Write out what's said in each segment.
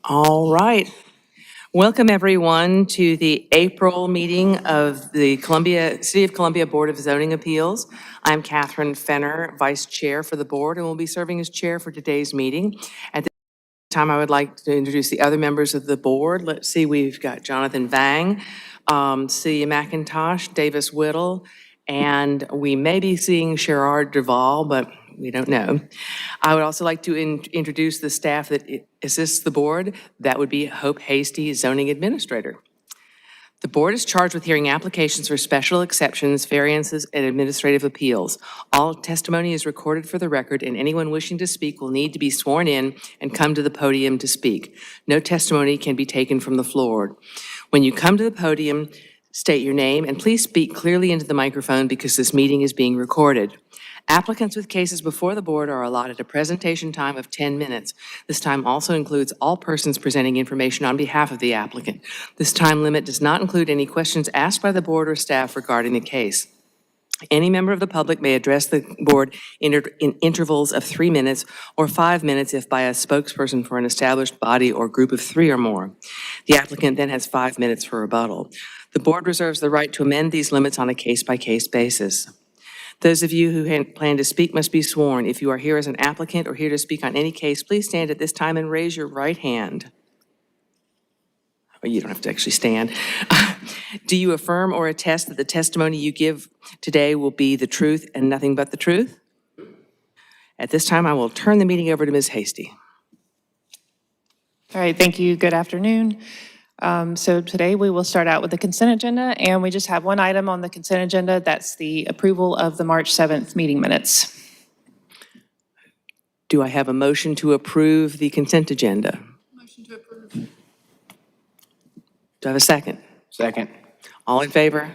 All right. Welcome, everyone, to the April meeting of the City of Columbia Board of Zoning Appeals. I'm Catherine Fenner, Vice Chair for the board, and will be serving as chair for today's meeting. At this time, I would like to introduce the other members of the board. Let's see, we've got Jonathan Vang, Celia McIntosh, Davis Whittle, and we may be seeing Sherrod Duval, but we don't know. I would also like to introduce the staff that assists the board. That would be Hope Hasty, zoning administrator. The board is charged with hearing applications for special exceptions, variances, and administrative appeals. All testimony is recorded for the record, and anyone wishing to speak will need to be sworn in and come to the podium to speak. No testimony can be taken from the floor. When you come to the podium, state your name, and please speak clearly into the microphone because this meeting is being recorded. Applicants with cases before the board are allotted a presentation time of 10 minutes. This time also includes all persons presenting information on behalf of the applicant. This time limit does not include any questions asked by the board or staff regarding the case. Any member of the public may address the board in intervals of 3 minutes or 5 minutes if by a spokesperson for an established body or group of 3 or more. The applicant then has 5 minutes for rebuttal. The board reserves the right to amend these limits on a case-by-case basis. Those of you who plan to speak must be sworn. If you are here as an applicant or here to speak on any case, please stand at this time and raise your right hand. You don't have to actually stand. Do you affirm or attest that the testimony you give today will be the truth and nothing but the truth? At this time, I will turn the meeting over to Ms. Hasty. All right, thank you. Good afternoon. So today we will start out with the consent agenda, and we just have one item on the consent agenda. That's the approval of the March 7th meeting minutes. Do I have a motion to approve the consent agenda? Motion to approve. Do I have a second? Second. All in favor?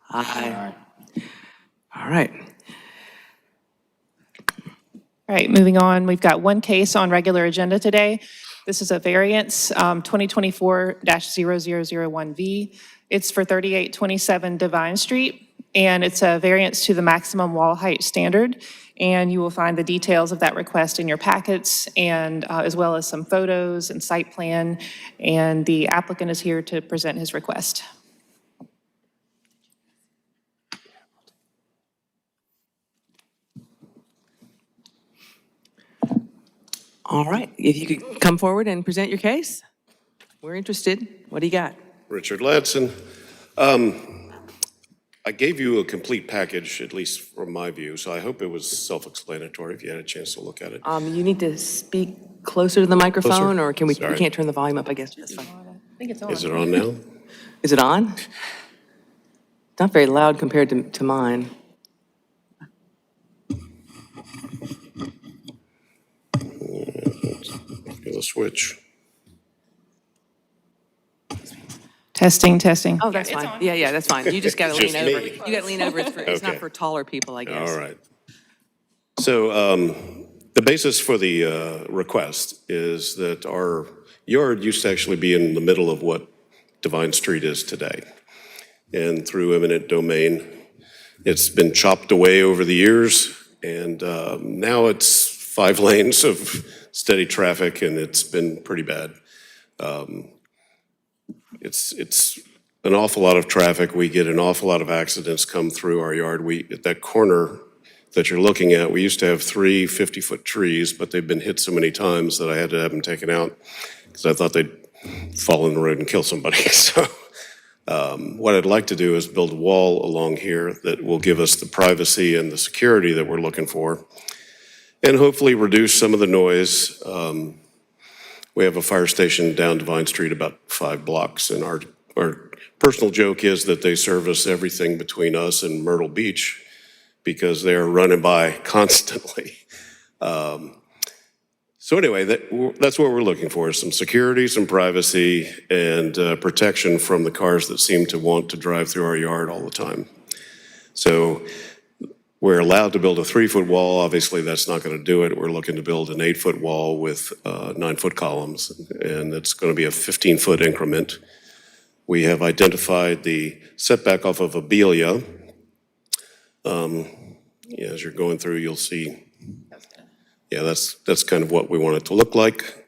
Aye. All right. All right, moving on, we've got one case on regular agenda today. This is a variance, 2024-0001V. It's for 3827 Divine Street, and it's a variance to the maximum wall height standard. And you will find the details of that request in your packets, and as well as some photos and site plan. And the applicant is here to present his request. All right. If you could come forward and present your case, we're interested. What do you got? Richard Ladson. I gave you a complete package, at least from my view, so I hope it was self-explanatory if you had a chance to look at it. You need to speak closer to the microphone, Closer? or can we Sorry. can't turn the volume up, I guess. That's fine. I think it's on. Is it on now? Is it on? It's not very loud compared to mine. Feel a switch. Testing, testing. Oh, that's It's fine. on. Yeah, that's fine. You just got to It's lean just over. me. You got to lean over. It's not Okay. for taller people, I guess. All right. So the basis for the request is that our yard used to actually be in the middle of what Divine Street is today. And through eminent domain, it's been chopped away over the years, and now it's 5 lanes of steady traffic, and it's been pretty bad. It's an awful lot of traffic. We get an awful lot of accidents come through our yard. At that corner that you're looking at, we used to have 3 50-foot trees, but they've been hit so many times that I had to have them taken out because I thought they'd fall in the road and kill somebody. So what I'd like to do is build a wall along here that will give us the privacy and the security that we're looking for, and hopefully reduce some of the noise. We have a fire station down Divine Street about 5 blocks, and our personal joke is that they service everything between us and Myrtle Beach because they are running by constantly. So anyway, that's what we're looking for, some security, some privacy, and protection from the cars that seem to want to drive through our yard all the time. So we're allowed to build a 3-foot wall. Obviously, that's not going to do it. We're looking to build an 8-foot wall with 9-foot columns, and it's going to be a 15-foot increment. We have identified the setback off of Abelia. As you're going through, you'll see. Yeah, that's kind of what we want it to look like.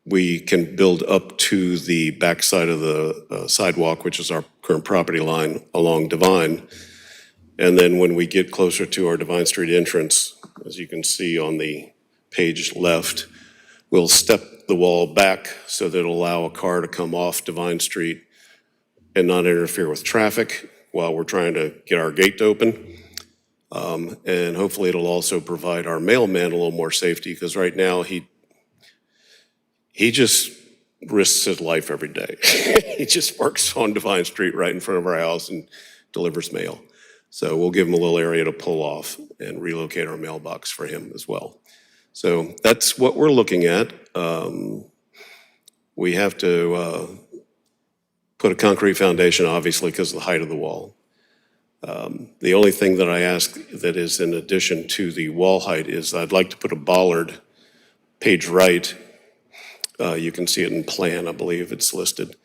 we can build up to the backside of the sidewalk, which is our current property line along Divine. And then when we get closer to our Divine Street entrance, as you can see on the page left, we'll step the wall back so that it'll allow a car to come off Divine Street and not interfere with traffic while we're trying to get our gate open. And hopefully it'll also provide our mailman a little more safety, because right now he just risks his life every day. He just parks on Divine Street right in front of our house and delivers mail. So we'll give him a little area to pull off and relocate our mailbox for him as well. So that's what we're looking at. We have to put a concrete foundation, obviously, because of the height of the wall. The only thing that I ask that is in addition to the wall height is I'd like to put a bollard, page right. You can see it in plan, I believe it's listed.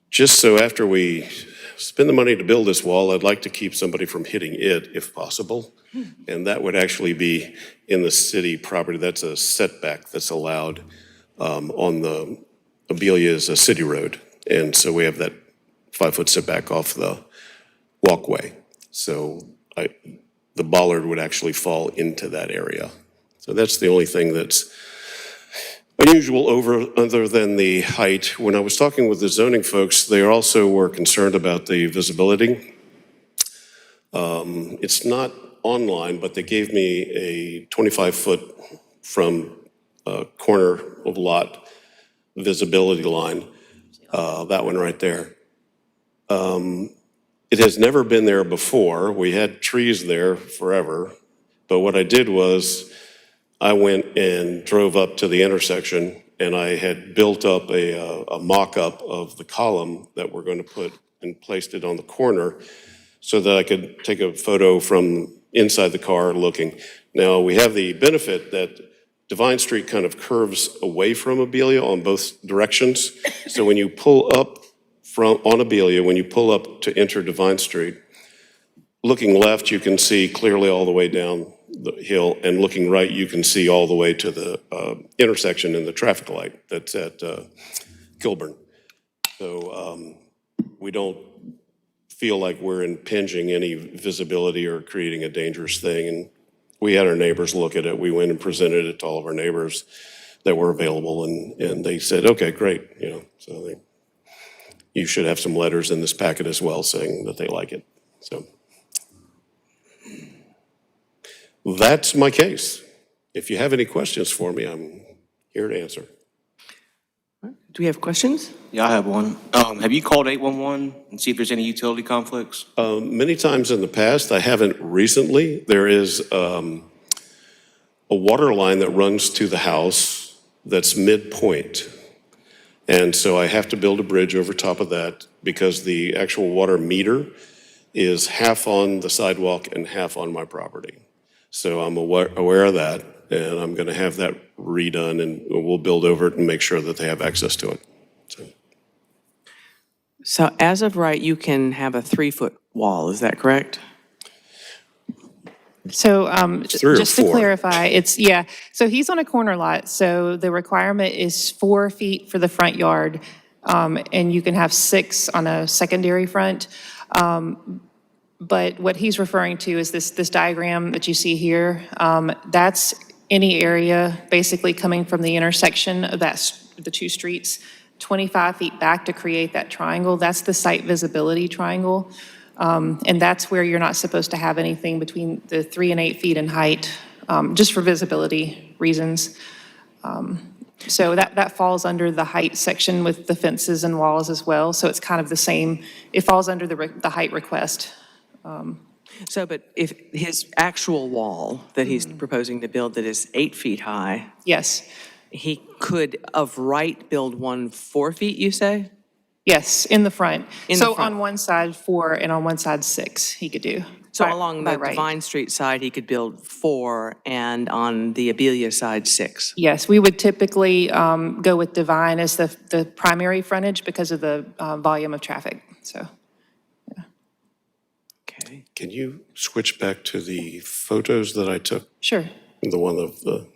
Just so after we spend the money to build this wall, I'd like to keep somebody from hitting it if possible. And that would actually be in the city property. That's a setback that's allowed on the Abelia is a city road. And so we have that 5-foot setback off the walkway. So the bollard would actually fall into that area. So that's the only thing that's unusual other than the height. When I was talking with the zoning folks, they also were concerned about the visibility. It's not online, but they gave me a 25-foot from a corner of lot visibility line, that one right there. It has never been there before. We had trees there forever, but what I did was I went and drove up to the intersection, and I had built up a mock-up of the column that we're going to put and placed it on the corner so that I could take a photo from inside the car looking. Now, we have the benefit that Divine Street kind of curves away from Abelia on both directions. So when you pull up on Abelia, when you pull up to enter Divine Street, looking left, you can see clearly all the way down the hill, and looking right, you can see all the way to the intersection and the traffic light that's at Kilburn. So we don't feel like we're impinging any visibility or creating a dangerous thing. And we had our neighbors look at it. We went and presented it to all of our neighbors that were available, and they said, okay, great, so you should have some letters in this packet as well saying that they like it. So that's my case. If you have any questions for me, I'm here to answer. Do we have questions? Yeah, I have one. Have you called 811 and see if there's any utility conflicts? Many times in the past, I haven't recently. There is a water line that runs to the house that's midpoint. And so I have to build a bridge over top of that because the actual water meter is half on the sidewalk and half on my property. So I'm aware of that, and I'm going to have that redone, and we'll build over it and make sure that they have access to it. So as of right, you can have a 3-foot wall, is that correct? So 3 or just to 4. clarify, so he's on a corner lot, so the requirement is 4 feet for the front yard, and you can have 6 on a secondary front. But what he's referring to is this diagram that you see here. That's any area basically coming from the intersection of the 2 streets, 25 feet back to create that triangle. That's the site visibility triangle. And that's where you're not supposed to have anything between the 3 and 8 feet in height, just for visibility reasons. So that falls under the height section with the fences and walls as well. So it's kind of the same. It falls under the height request. So, but if his actual wall that he's proposing to build that is 8 feet high, Yes, he could of right build one 4 feet, you say? yes, in the front. In the So front. on one side 4 and on one side 6 he could do. So by- along by the right. Divine Street side, he could build 4, and on the Abelia side, 6. Yes, we would typically go with Divine as the primary frontage because of the volume of traffic, so. Okay. Can you switch back to the photos that I took? Sure. The one of the,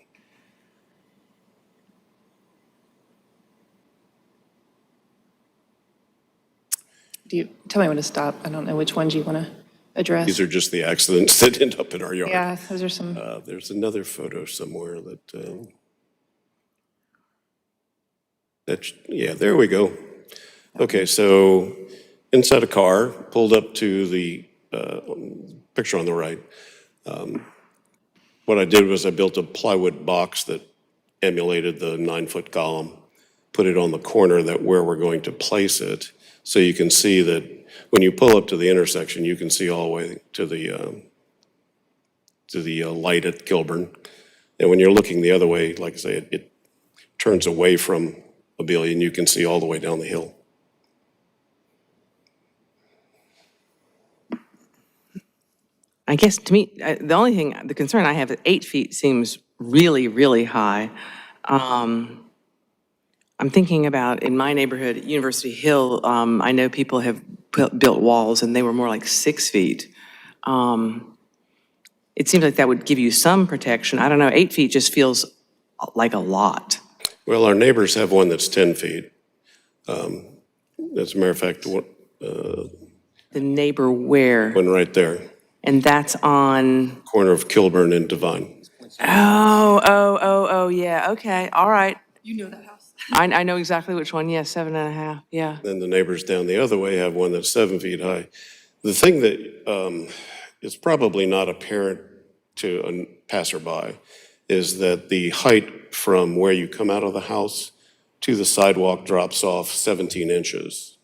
tell me when to stop. I don't know which ones you want to address. These are just the accidents that end up in our yard. Yeah, those are some, There's another photo somewhere yeah, there we go. Okay, so inside a car, pulled up to the picture on the right. What I did was I built a plywood box that emulated the 9-foot column, put it on the corner where we're going to place it, so you can see that when you pull up to the intersection, you can see all the way to the light at Kilburn. And when you're looking the other way, like I say, it turns away from Abelia, and you can see all the way down the hill. I guess to me, the concern I have is 8 feet seems really, really high. I'm thinking about in my neighborhood, at University Hill, I know people have built walls and they were more like 6 feet. It seems like that would give you some protection. I don't know, 8 feet just feels like a lot. Well, our neighbors have one that's 10 feet. As a matter of fact, The neighbor where? one right there, And that's on, corner of Kilburn and Devine. oh, yeah, okay, all right. You know that house. I know exactly which one, yeah, 7.5, yeah. Then the neighbors down the other way have one that's 7 feet high. The thing that is probably not apparent to a passerby is that the height from where you come out of the house to the sidewalk drops off 17 inches.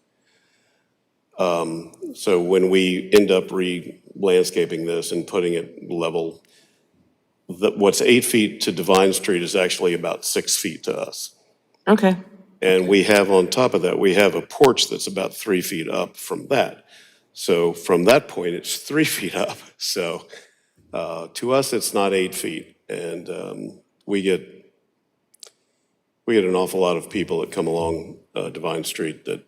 So when we end up re-landscaping this and putting it level, what's 8 feet to Divine Street is actually about 6 feet to us. Okay, And we have on top of that, we have a porch that's about 3 feet up from that. So from that point, it's 3 feet up. So to us, it's not 8 feet. And we get an awful lot of people that come along Divine Street that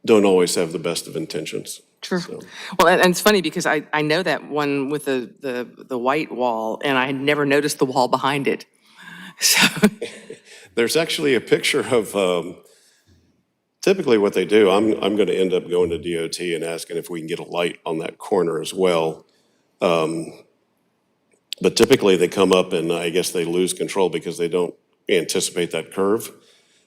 don't always have the best of intentions. true. So, Well, and it's funny because I know that one with the white wall, and I had never noticed the wall behind it. So, there's actually a picture of, typically what they do, I'm going to end up going to DOT and asking if we can get a light on that corner as well. But typically they come up and I guess they lose control because they don't anticipate that curve.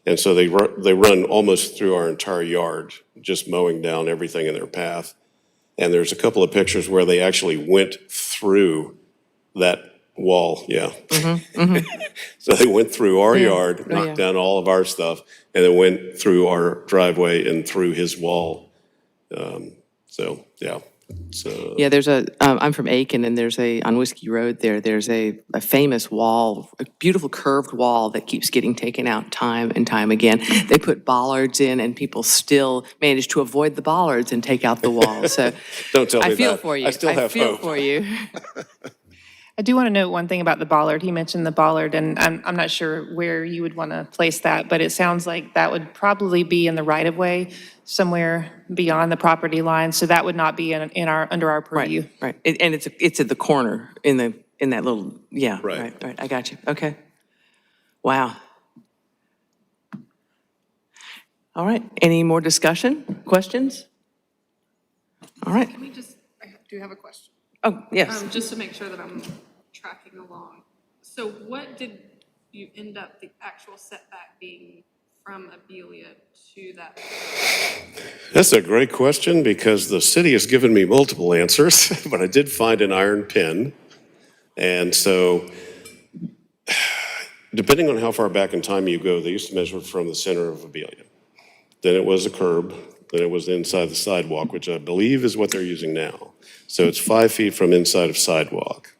And so they run almost through our entire yard, just mowing down everything in their path. And there's a couple of pictures where they actually went through that wall, yeah. So they went through our yard, yeah. knocked down all of our stuff, and then went through our driveway and through his wall. So, yeah. So, yeah, I'm from Aiken, and on Whiskey Road there's a famous wall, a beautiful curved wall that keeps getting taken out time and time again. They put bollards in, and people still manage to avoid the bollards and take out the wall. So don't tell me that. I feel for you. I still have I feel hope. for you. I do want to note one thing about the bollard. He mentioned the bollard, and I'm not sure where you would want to place that, but it sounds like that would probably be in the right-of-way, somewhere beyond the property line, so that would not be under our purview. Right. And it's at the corner in that little, yeah. Right. Right. I got you. Okay. Wow. All right. Any more discussion, questions? All right. I do have a question, Oh, yes. just to make sure that I'm tracking along. So what did you end up, the actual setback being from Abelia to that? That's a great question because the city has given me multiple answers, but I did find an iron pin. And so, depending on how far back in time you go, they used to measure from the center of Abelia. Then it was a curb, then it was inside the sidewalk, which I believe is what they're using now. So it's 5 feet from inside of sidewalk,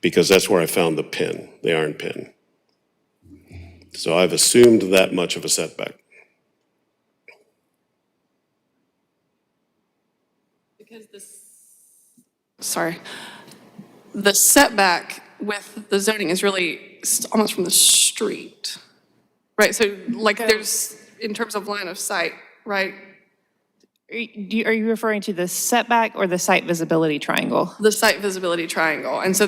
because that's where I found the pin, the iron pin. So I've assumed that much of a setback. Because the setback with the zoning is really almost from the street, right? So like there's, in terms of line of sight, right? Are you referring to the setback or the site visibility triangle? The site visibility triangle. And so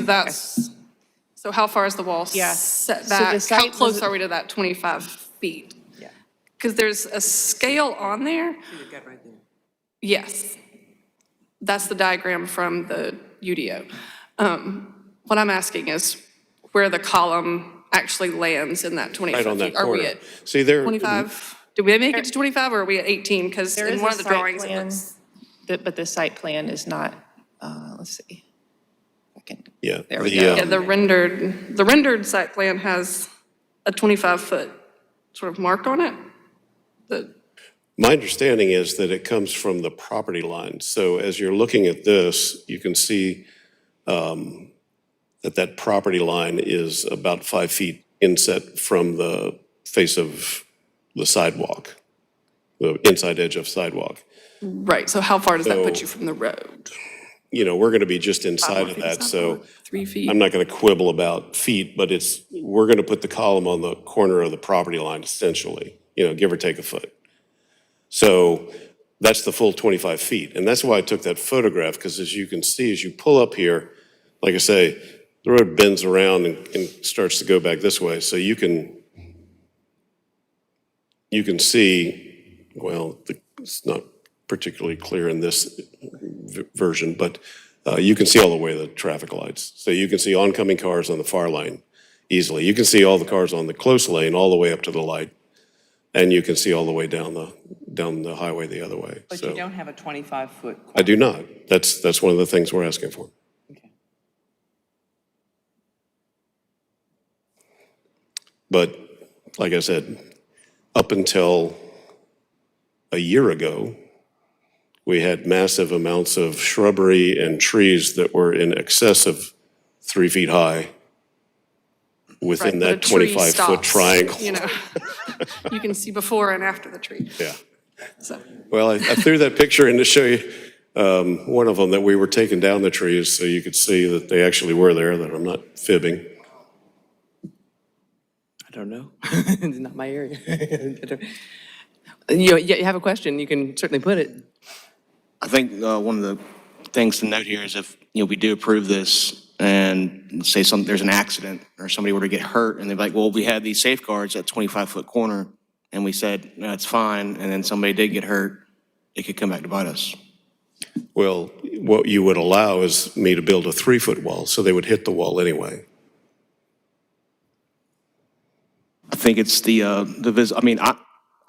so how far is the wall Yeah. set So back? the How site close are we to that 25 feet? Yeah. Because there's a scale on there. Yes. That's the diagram from the UDO. What I'm asking is where the column actually lands in that 25 Right on that feet. Are we corner. at See, there, 25? Did we make it to 25 or are we at 18? Because There in is one a of the site drawings, it plan, looks. but the site plan is not, let's see. I can- yeah. There we the, go. Yeah, the rendered site plan has a 25-foot sort of marked on it. My understanding is that it comes from the property line. So as you're looking at this, you can see that property line is about 5 feet inset from the face of the sidewalk, the inside edge of sidewalk. Right, so how far does that put So- you from the road? You know, we're going to be just inside of feet, that, it's not so far. 3 feet. I'm not going to quibble about feet, but we're going to put the column on the corner of the property line essentially, you know, give or take a foot. So that's the full 25 feet. And that's why I took that photograph, because as you can see, as you pull up here, like I say, the road bends around and starts to go back this way. So you can see, well, it's not particularly clear in this version, but you can see all the way the traffic lights. So you can see oncoming cars on the far lane easily. You can see all the cars on the close lane all the way up to the light. And you can see all the way down the highway the other way. But So you don't have a 25-foot. I do not. That's one of the things we're asking for. But like I said, up until a year ago, we had massive amounts of shrubbery and trees that were in excess of 3 feet high within Right, but that a tree 25-foot stops, triangle. You know, you can see before and after the tree. Yeah. So, Well, I threw that picture in to show you one of them, that we were taking down the trees so you could see that they actually were there, that I'm not fibbing. I don't know. It's not my area. You have a question, you can certainly put it. I think one of the things to note here is if, we do approve this and say there's an accident or somebody were to get hurt and they're like, well, we had these safeguards at 25-foot corner and we said, no, it's fine, and then somebody did get hurt, it could come back to bite us. Well, what you would allow is me to build a 3-foot wall, so they would hit the wall anyway. I think it's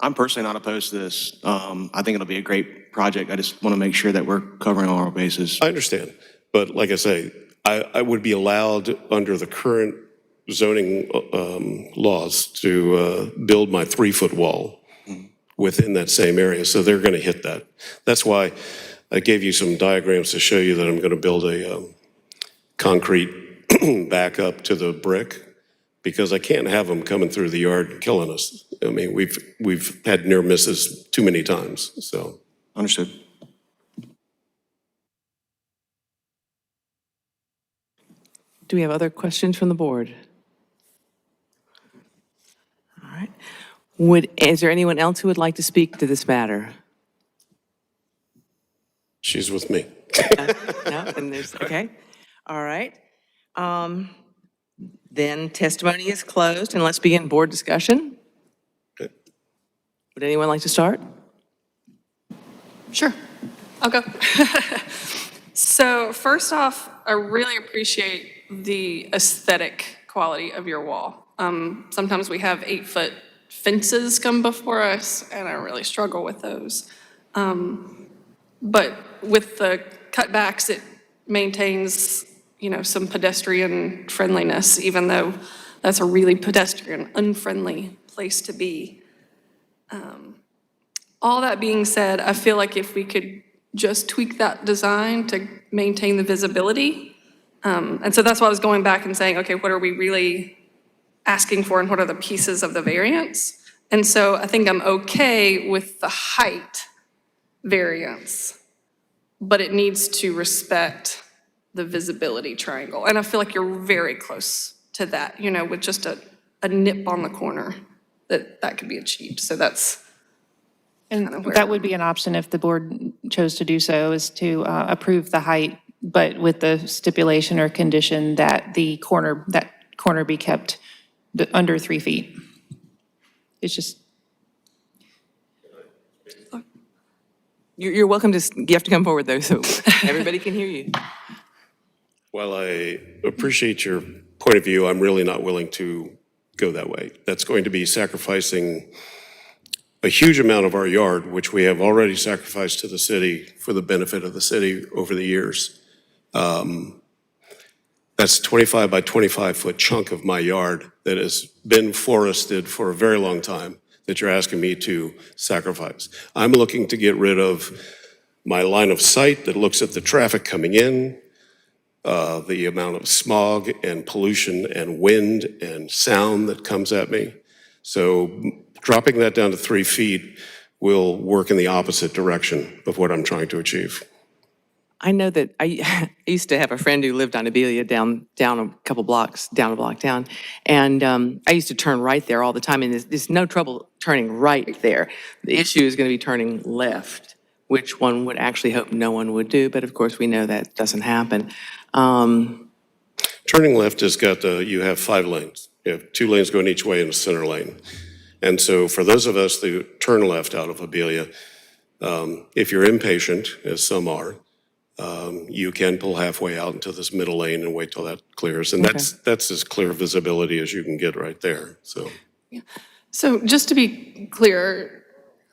I'm personally not opposed to this. I think it'll be a great project. I just want to make sure that we're covering all our bases. I understand, but like I say, I would be allowed under the current zoning laws to build my 3-foot wall within that same area, so they're going to hit that. That's why I gave you some diagrams to show you that I'm going to build a concrete backup to the brick, because I can't have them coming through the yard and killing us. I mean, we've had near misses too many times, so. Understood. Do we have other questions from the board? All right. Is there anyone else who would like to speak to this matter? She's with me. No, then there's, okay. All right. Then testimony is closed, and let's begin board discussion. Okay. Would anyone like to start? sure, I'll go. So first off, I really appreciate the aesthetic quality of your wall. Sometimes we have 8-foot fences come before us, and I really struggle with those. But with the cutbacks, it maintains, some pedestrian friendliness, even though that's a really pedestrian unfriendly place to be. All that being said, I feel like if we could just tweak that design to maintain the visibility. And so that's why I was going back and saying, okay, what are we really asking for and what are the pieces of the variance? And so I think I'm okay with the height variance, but it needs to respect the visibility triangle. And I feel like you're very close to that, with just a nip on the corner that could be achieved. So that's, And that would be an option if the board chose to do so, is to approve the height, but with the stipulation or condition that that corner be kept under 3 feet. It's just, You're welcome to, you have to come forward though, so everybody can hear you. While I appreciate your point of view, I'm really not willing to go that way. That's going to be sacrificing a huge amount of our yard, which we have already sacrificed to the city for the benefit of the city over the years. That's 25 by 25 foot chunk of my yard that has been forested for a very long time that you're asking me to sacrifice. I'm looking to get rid of my line of sight that looks at the traffic coming in, the amount of smog and pollution and wind and sound that comes at me. So dropping that down to 3 feet will work in the opposite direction of what I'm trying to achieve. I know that I used to have a friend who lived on Abelia down a couple blocks, down a block down. And I used to turn right there all the time, and there's no trouble turning right there. The issue is going to be turning left, which one would actually hope no one would do, but of course we know that doesn't happen. Turning left has got you have 5 lanes. You have 2 lanes going each way and a center lane. And so for those of us that turn left out of Abelia, if you're impatient, as some are, you can pull halfway out into this middle lane and wait till that clears. And that's as clear visibility as you can get right there, so. So just to be clear,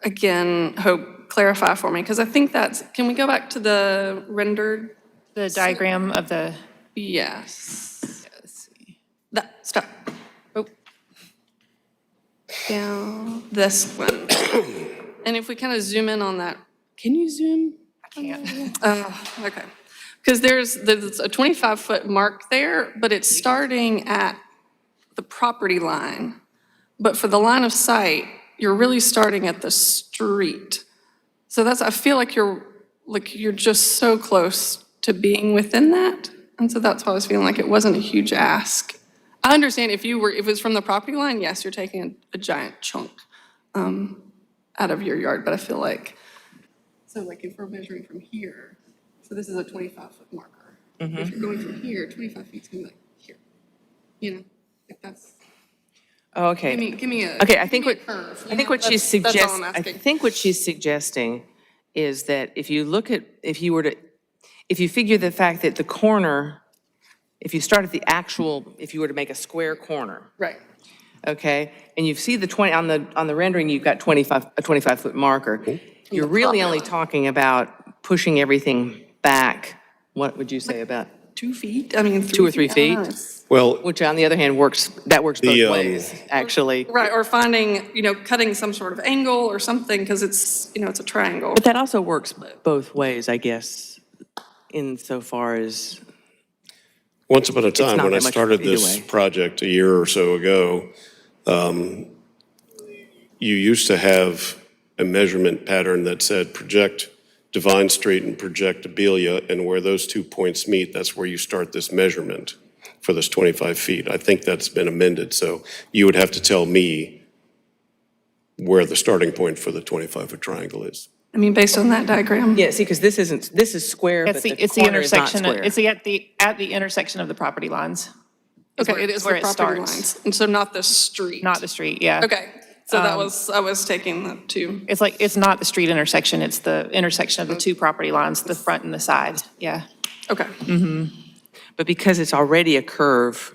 again, Hope, clarify for me, because I think that's, can we go back to the rendered? The diagram of the, Yes. That, stop. Oh. Down this one. And if we kind of zoom in on that, can you zoom? can't. Okay. Because there's a 25-foot mark there, but it's starting at the property line. But for the line of sight, you're really starting at the street. So that's, I feel like you're just so close to being within that. And so that's why I was feeling like it wasn't a huge ask. I understand if it was from the property line, yes, you're taking a giant chunk out of your yard, but I feel like, so like if we're measuring from here, so this is a 25-foot marker. If you're going from here, 25 feet's gonna be like here. You know, if that's, Oh, okay. give me a. Okay, I think give me what, a curve, I think you know? what she's That's all suggesting, I'm I asking. think what she's suggesting is that if you look at, if you figure the fact that the corner, if you start at the actual, if you were to make a square corner, Right. okay, and you see the 20, on the rendering, you've got a 25-foot marker. You're really only talking about pushing everything back, what would you say about, 2 feet, I mean. 2 or 3 feet? I don't know, it's- Well, Which on the other hand works both The, ways, actually. Right, or finding, cutting some sort of angle or something, because it's, it's a triangle. But that also works both ways, I guess, insofar as, once upon a time, not when I that much started either this way. project a year or so ago, you used to have a measurement pattern that said project Divine Street and project Abelia, and where those 2 points meet, that's where you start this measurement for this 25 feet. I think that's been amended, so you would have to tell me where the starting point for the 25-foot triangle is. I mean, based on that diagram. yeah, see, because this is square, but It's the the corner is not intersection, square. it's at the intersection of the property lines. Okay, it is where the it property starts. lines, and so not the street. Not the street, yeah. Okay, so that was, I was taking that too. It's like, it's not the street intersection, it's the intersection of the 2 property lines, the front and the side, yeah. Okay, But because it's already a curve,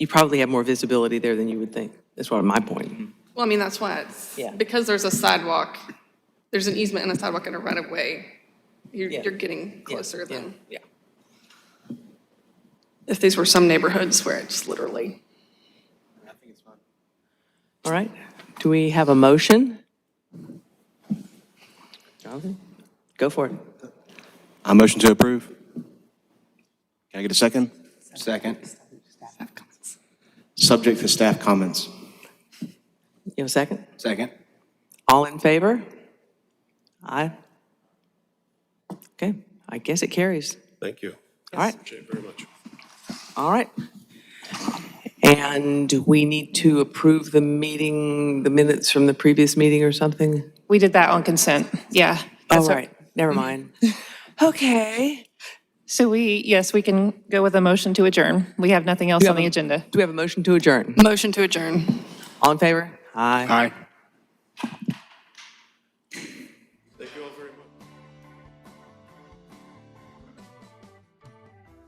you probably have more visibility there than you would think. That's what my point. well, I mean, that's why it's, Yeah. because there's a sidewalk, there's an easement and a sidewalk and a right of way, Yeah. you're getting closer Yeah, than, yeah. if these were some neighborhoods where it's literally. All right, do we have a motion? Jonathan, go for it. I motion to approve. Can I get a second? Second. Subject to staff comments. You have a second? Second. All in favor? Aye. Okay, I guess it carries. Thank you. All right. Appreciate it very much. All right. And we need to approve the meeting, the minutes from the previous meeting or something? We did that on consent, yeah. Oh, That's right, never mind. Okay. So yes, we can go with a motion to adjourn. We have nothing else on the agenda. Do we have a motion to adjourn? Motion to adjourn. All in favor? Aye. Aye.